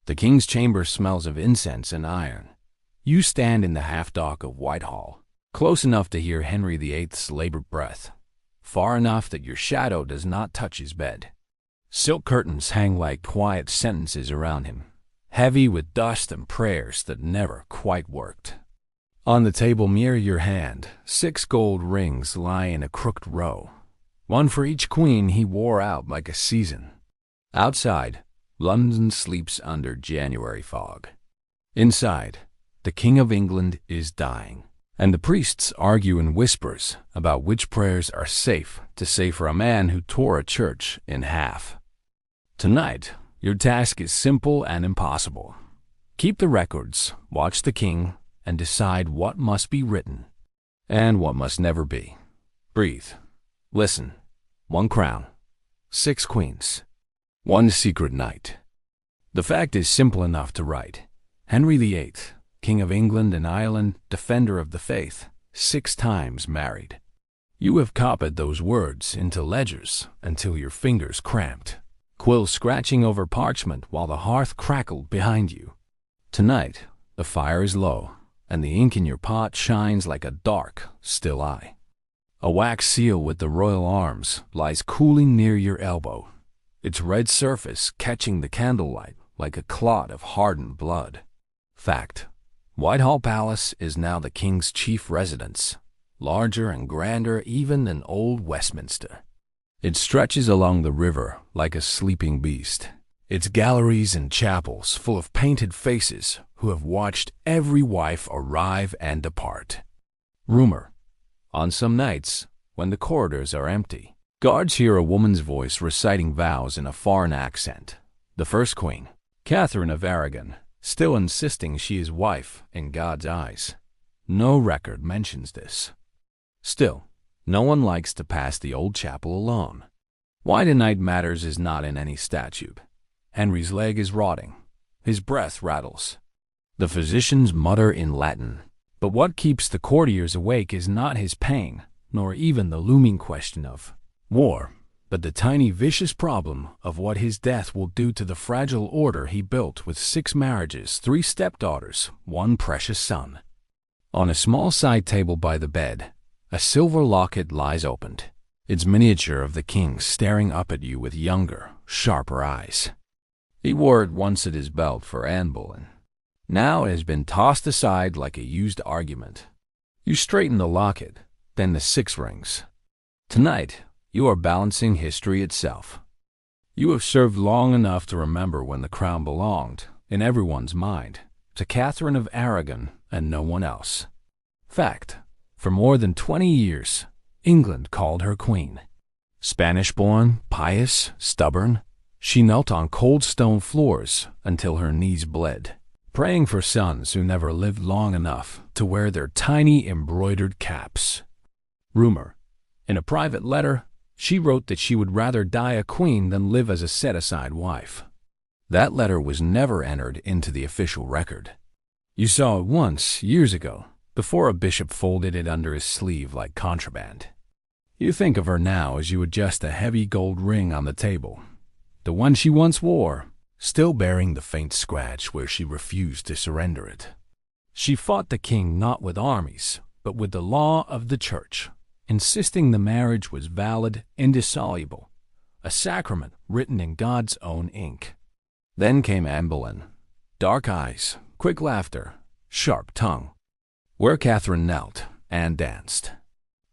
The king's chamber smells of incense and iron. You stand in the half-dark of Whitehall, close enough to hear Henry VIII's labored breath, far enough that your shadow does not touch his bed. Silk curtains hang like quiet sentences around him, heavy with dust and prayers that never quite worked. On the table near your hand, 6 gold rings lie in a crooked row, one for each queen he wore out like a season. Outside, London sleeps under January fog. Inside, the King of England is dying, and the priests argue in whispers about which prayers are safe to say for a man who tore a church in half. Tonight, your task is simple and impossible. Keep the records, watch the king, and decide what must be written and what must never be. Breathe. Listen. 1 crown. 6 queens. 1 secret night. The fact is simple enough to write. Henry VIII, King of England and Ireland, defender of the faith, 6 times married. You have copied those words into ledgers until your fingers cramped, quills scratching over parchment while the hearth crackled behind you. Tonight, the fire is low, and the ink in your pot shines like a dark, still eye. A wax seal with the royal arms lies cooling near your elbow, its red surface catching the candlelight like a clot of hardened blood. Fact: Whitehall Palace is now the king's chief residence, larger and grander even than old Westminster. It stretches along the river like a sleeping beast, its galleries and chapels full of painted faces who have watched every wife arrive and depart. Rumor: on some nights, when the corridors are empty, guards hear a woman's voice reciting vows in a foreign accent. The first queen, Catherine of Aragon, still insisting she is wife in God's eyes. No record mentions this. Still, no one likes to pass the old chapel alone. Why tonight matters is not in any statute. Henry's leg is rotting. His breath rattles. The physicians mutter in Latin. But what keeps the courtiers awake is not his pain, nor even the looming question of war, but the tiny vicious problem of what his death will do to the fragile order he built with 6 marriages, 3 stepdaughters, 1 precious son. On a small side table by the bed, a silver locket lies opened, its miniature of the king staring up at you with younger, sharper eyes. He wore it once at his belt for Anne Boleyn. Now it has been tossed aside like a used argument. You straighten the locket, then the 6 rings. Tonight, you are balancing history itself. You have served long enough to remember when the crown belonged, in everyone's mind, to Catherine of Aragon and no one else. Fact: for more than 20 years, England called her queen. Spanish-born, pious, stubborn, she knelt on cold stone floors until her knees bled, praying for sons who never lived long enough to wear their tiny embroidered caps. Rumor: in a private letter, she wrote that she would rather die a queen than live as a set-aside wife. That letter was never entered into the official record. You saw it once, years ago, before a bishop folded it under his sleeve like contraband. You think of her now as you adjust a heavy gold ring on the table, the one she once wore, still bearing the faint scratch where she refused to surrender it. She fought the king not with armies, but with the law of the church, insisting the marriage was valid, indissoluble, a sacrament written in God's own ink. Then came Anne Boleyn. Dark eyes, quick laughter, sharp tongue. Where Catherine knelt, Anne danced.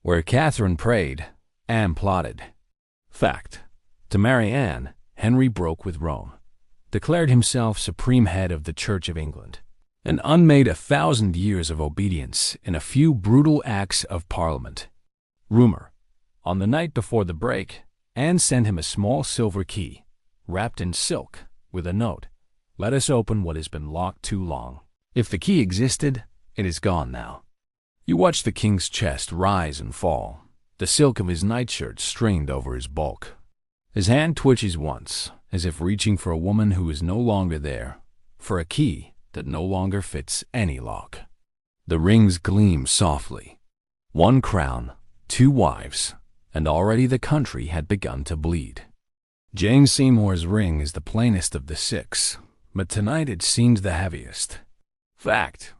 Where Catherine prayed, Anne plotted. Fact: to marry Anne, Henry broke with Rome, declared himself supreme head of the Church of England, and unmade 1,000 years of obedience in a few brutal acts of Parliament. Rumor: on the night before the break, Anne sent him a small silver key, wrapped in silk, with a note: "Let us open what has been locked too long." If the key existed, it is gone now. You watch the king's chest rise and fall, the silk of his nightshirt strained over his bulk. His hand twitches once, as if reaching for a woman who is no longer there, for a key that no longer fits any lock. The rings gleam softly. 1 crown, 2 wives, and already the country had begun to bleed. Jane Seymour's ring is the plainest of the 6, but tonight it seemed the heaviest. Fact: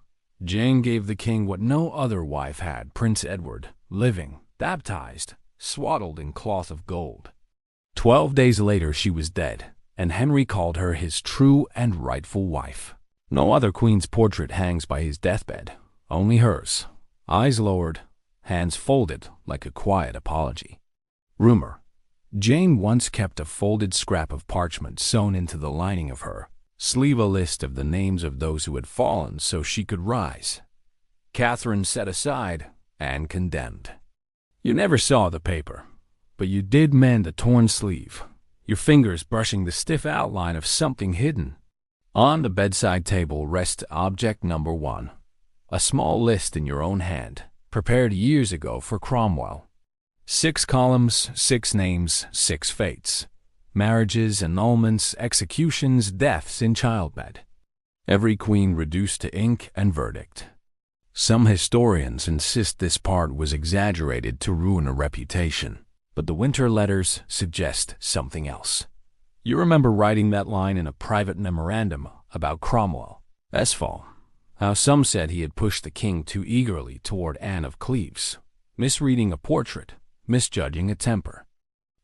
Jane gave the king what no other wife had, Prince Edward, living, baptized, swaddled in cloth of gold. 12 days later she was dead, and Henry called her his true and rightful wife. No other queen's portrait hangs by his deathbed, only hers, eyes lowered, hands folded like a quiet apology. Rumor: Jane once kept a folded scrap of parchment sewn into the lining of her sleeve, a list of the names of those who had fallen so she could rise. Catherine set aside and condemned. You never saw the paper, but you did mend a torn sleeve, your fingers brushing the stiff outline of something hidden. On the bedside table rests object number 1, a small list in your own hand, prepared years ago for Cromwell. 6 columns, 6 names, 6 fates. Marriages, annulments, executions, deaths in childbed. Every queen reduced to ink and verdict. Some historians insist this part was exaggerated to ruin a reputation, but the winter letters suggest something else. You remember writing that line in a private memorandum about Cromwell. Esfall, how some said he had pushed the king too eagerly toward Anne of Cleves, misreading a portrait, misjudging a temper.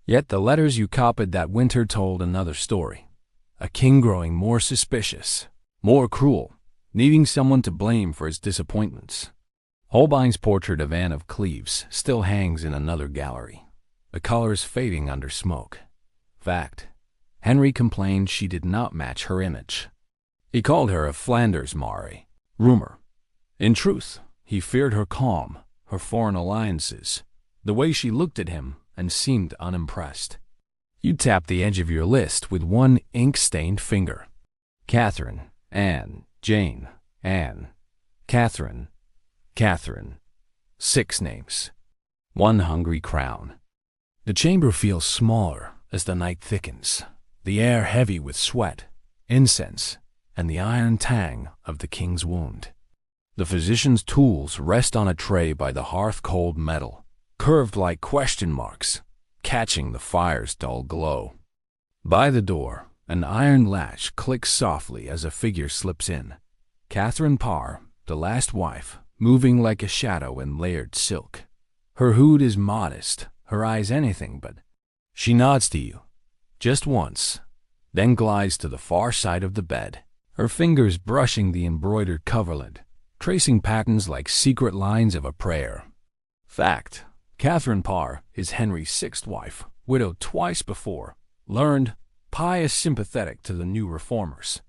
Yet the letters you copied that winter told another story. A king growing more suspicious, more cruel, needing someone to blame for his disappointments. Holbein's portrait of Anne of Cleves still hangs in another gallery, the colors fading under smoke. Fact: Henry complained she did not match her image. He called her a Flanders Mare. Rumor: in truth, he feared her calm, her foreign alliances, the way she looked at him and seemed unimpressed. You tapped the edge of your list with one ink-stained finger. Catherine, Anne, Jane, Anne, Catherine, Catherine. 6 names. 1 hungry crown. The chamber feels smaller as the night thickens, the air heavy with sweat, incense, and the iron tang of the king's wound. The physician's tools rest on a tray by the hearth-cold metal, curved like question marks, catching the fire's dull glow. By the door, an iron latch clicks softly as a figure slips in. Catherine Parr, the last wife, moving like a shadow in layered silk. Her hood is modest, her eyes anything but. She nods to you, just once, then glides to the far side of the bed, her fingers brushing the embroidered coverlet, tracing patterns like secret lines of a prayer. Fact: Catherine Parr is Henry VI's wife, widowed twice before, learned, pious, sympathetic to the new reformers.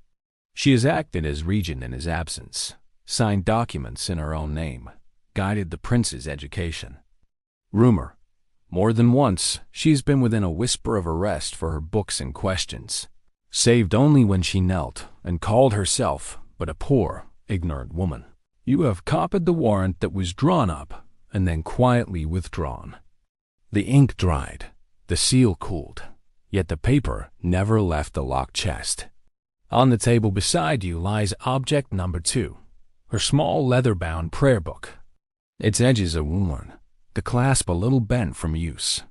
She has acted as regent in his absence, signed documents in her own name, guided the prince's education. Rumor: more than once she's been within a whisper of arrest for her books and questions, saved only when she knelt and called herself but a poor, ignorant woman. You have copied the warrant that was drawn up and then quietly withdrawn. The ink dried, the seal cooled, yet the paper never left the locked chest. On the table beside you lies object number 2, her small leather-bound prayer book. Its edges are worn, the clasp a little bent from use.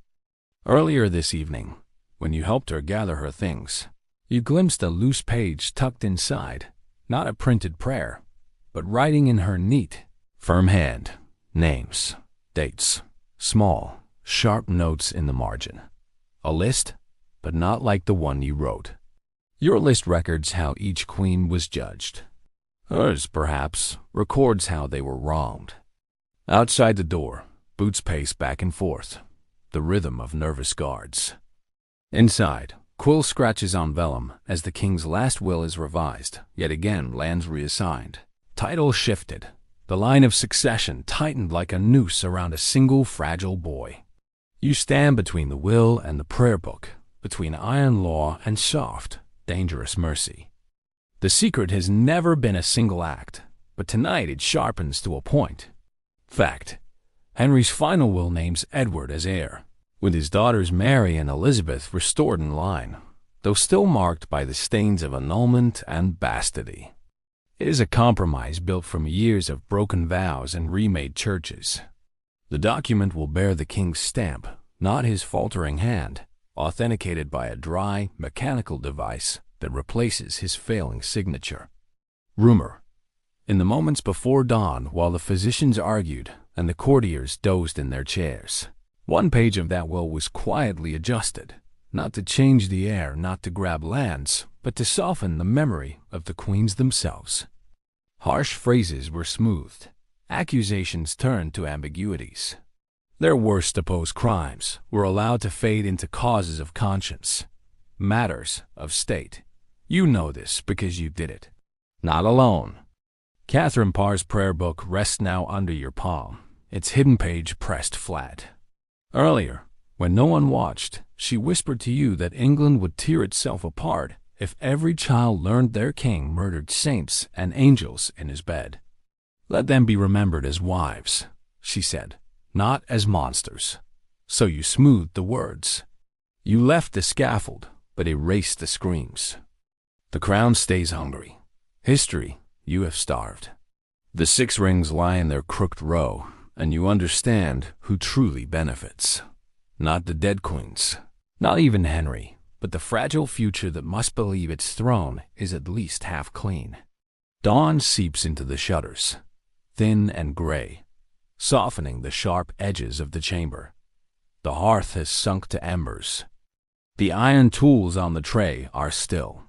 Earlier this evening, when you helped her gather her things, you glimpsed a loose page tucked inside, not a printed prayer, but writing in her neat, firm hand. Names, dates, small, sharp notes in the margin. A list, but not like the one you wrote. Your list records how each queen was judged. Hers, perhaps, records how they were wronged. Outside the door, boots pace back and forth, the rhythm of nervous guards. Inside, quill scratches on vellum as the king's last will is revised, yet again lands reassigned. Title shifted. The line of succession tightened like a noose around a single fragile boy. You stand between the will and the prayer book, between iron law and soft, dangerous mercy. The secret has never been a single act, but tonight it sharpens to a point. Fact: Henry's final will names Edward as heir, with his daughters Mary and Elizabeth restored in line, though still marked by the stains of annulment and bastardy. It is a compromise built from years of broken vows and remade churches. The document will bear the king's stamp, not his faltering hand, authenticated by a dry, mechanical device that replaces his failing signature. Rumor. In the moments before dawn, while the physicians argued and the courtiers dozed in their chairs, one page of that will was quietly adjusted, not to change the air, not to grab lands, but to soften the memory of the queens themselves. Harsh phrases were smoothed, accusations turned to ambiguities. Their worst supposed crimes were allowed to fade into causes of conscience, matters of state. You know this because you did it. Not alone. Catherine Parr's prayer book rests now under your palm, its hidden page pressed flat. Earlier, when no one watched, she whispered to you that England would tear itself apart if every child learned their king murdered saints and angels in his bed. Let them be remembered as wives, she said, not as monsters. So you smoothed the words. You left the scaffold, but erased the screams. The crown stays hungry. History, you have starved. The 6 rings lie in their crooked row, and you understand who truly benefits. Not the dead queens, not even Henry, but the fragile future that must believe its throne is at least half clean. Dawn seeps into the shutters, thin and gray, softening the sharp edges of the chamber. The hearth has sunk to embers. The iron tools on the tray are still.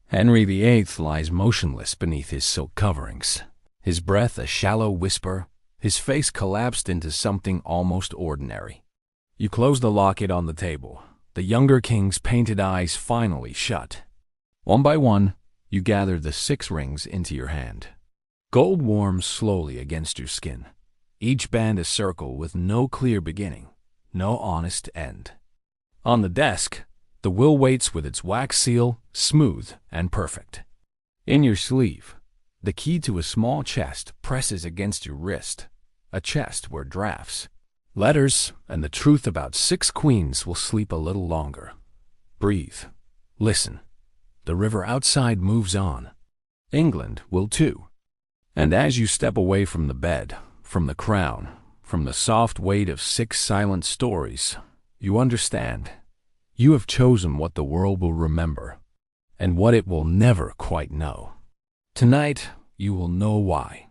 Henry VIII lies motionless beneath his silk coverings, his breath a shallow whisper, his face collapsed into something almost ordinary. You close the locket on the table, the younger king's painted eyes finally shut. One by one, you gather the 6 rings into your hand. Gold warms slowly against your skin, each band a circle with no clear beginning, no honest end. On the desk, the will waits with its wax seal, smooth and perfect. In your sleeve, the key to a small chest presses against your wrist, a chest where drafts, letters, and the truth about 6 queens will sleep a little longer. Breathe. Listen. The river outside moves on. England will too. And as you step away from the bed, from the crown, from the soft weight of 6 silent stories, you understand. You have chosen what the world will remember, and what it will never quite know. Tonight, you will know why.